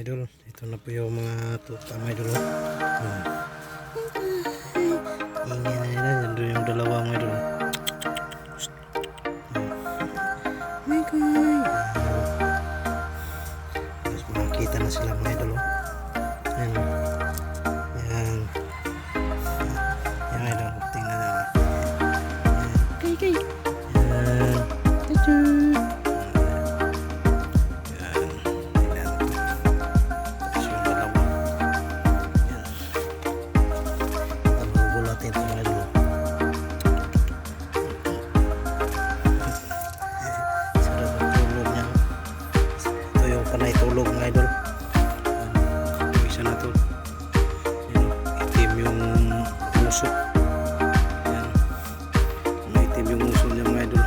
idol. Ito na po yung mga tuta mga idol. Ingay na nila. Nandun yung dalawa mga idol. May kay. Tapos makakita na sila mga idol. Ayan. Ayan. Ayan idol. Tingnan na. Kay. Ayan. Tachoo. Panay tulog mga idol. Yung isa na to. Yan, itim yung uso. Yan. Itim yung uso niya mga idol.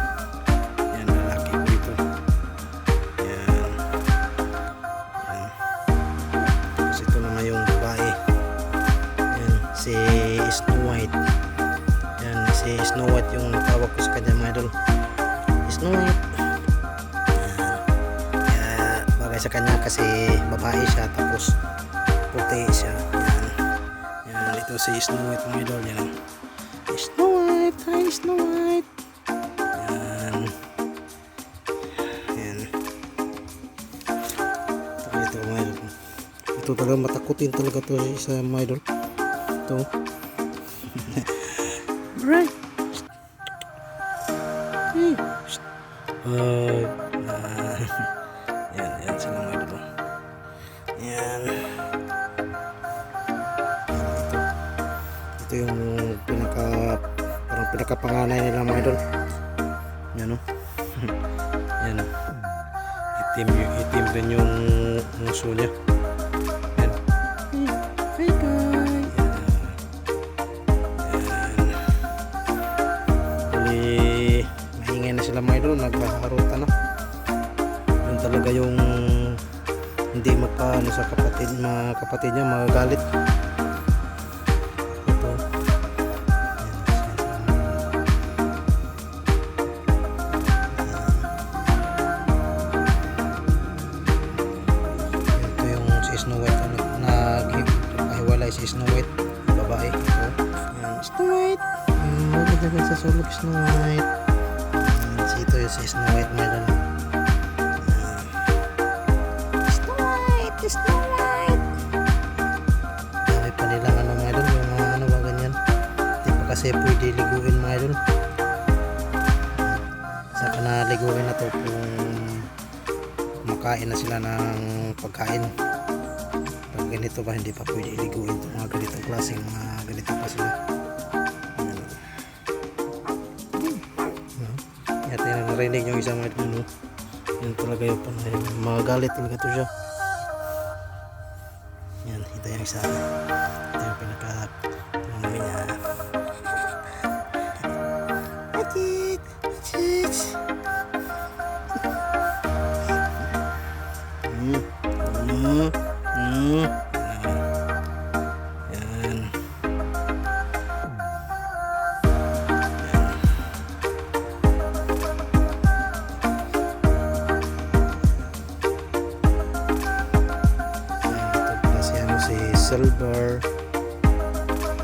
Yan, lalaki ko ito. Yan. Yan. Tapos ito naman yung babae. Yan, si Snow White. Yan, si Snow White yung tawag ko sa kanya mga idol. Snow White. Sa kanya kasi babae siya tapos puti siya. Yan. Ito si Snow White mga idol. Yan. Snow White. Hi Snow White. Yan. Yan. Ito mga idol. Ito talaga matakutin talaga to sa mga idol. Ito. Right. Hey. Yan sila mga idol. Yan. Ito yung parang pinakapanganay nila mga idol. Yan o. Yan o. Itim rin yung muso niya. Yan. Hi guys. Yan. Bali, maingay na sila mga idol. Naghaharutan na. Talaga yung hindi makaano sa kapatid niya magagalit. Ito. Ito yung si Snow White naghiwalay si Snow White babae. Ito. Yan, Snow White. Maganda sa sulok Snow White. Ito yung si Snow White meron. Snow White. Dami pa nilang ano mga idol, yung mga ano ba ganyan. Hindi pa kasi pwede liguin mga idol. Saka na liguin na to kung kumakain na sila ng pagkain. Pag ganito ba hindi pa pwede liguin to mga ganitong klaseng mga ganito pa sila. Yata yung narinig yung isang mga idol. Yun talaga yung panay. Magalit talaga to siya. Yan, ito yung isa. Ito yung pinaka-tumoy niya. Achit! Achit! Yan. Si Silver.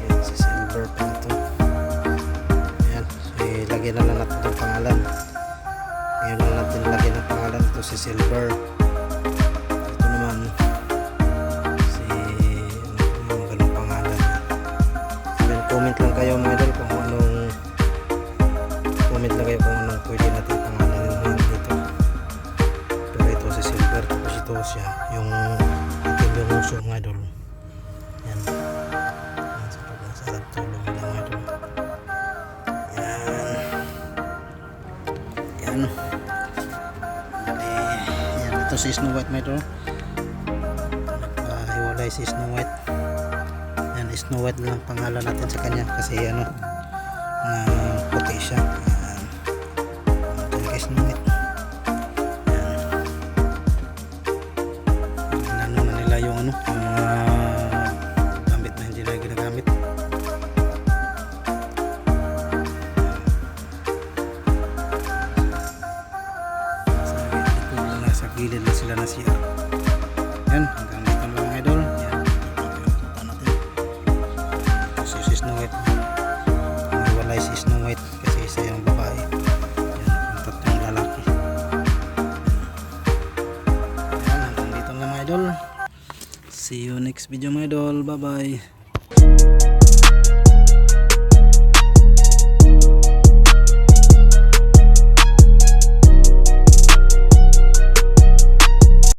Ayan, si Silver pa ito. Ayan, lagyan na lang natin ang pangalan. Ayan na natin lagyan ang pangalan. Ito si Silver. Ito naman si ano ganun pangalan. Then comment lang kayo mga idol kung anong pwede natin pangalan dito. Pero ito si Silver. Tapos ito siya yung itim yung uso mga idol. Yan. Sarap tulong nila mga idol. Yan. Yan. Ito si Snow White mga idol. Nagpahiwalay si Snow White. Yan. Snow White lang pangalan natin sa kanya kasi ano puti siya. Yan. Ito kay Snow White. Yan. Ano na nila yung ano yung mga gamit na hindi na ginagamit. Sa gilid na sila na siya. Yan, hanggang idol. See you next video mga idol. Bye bye.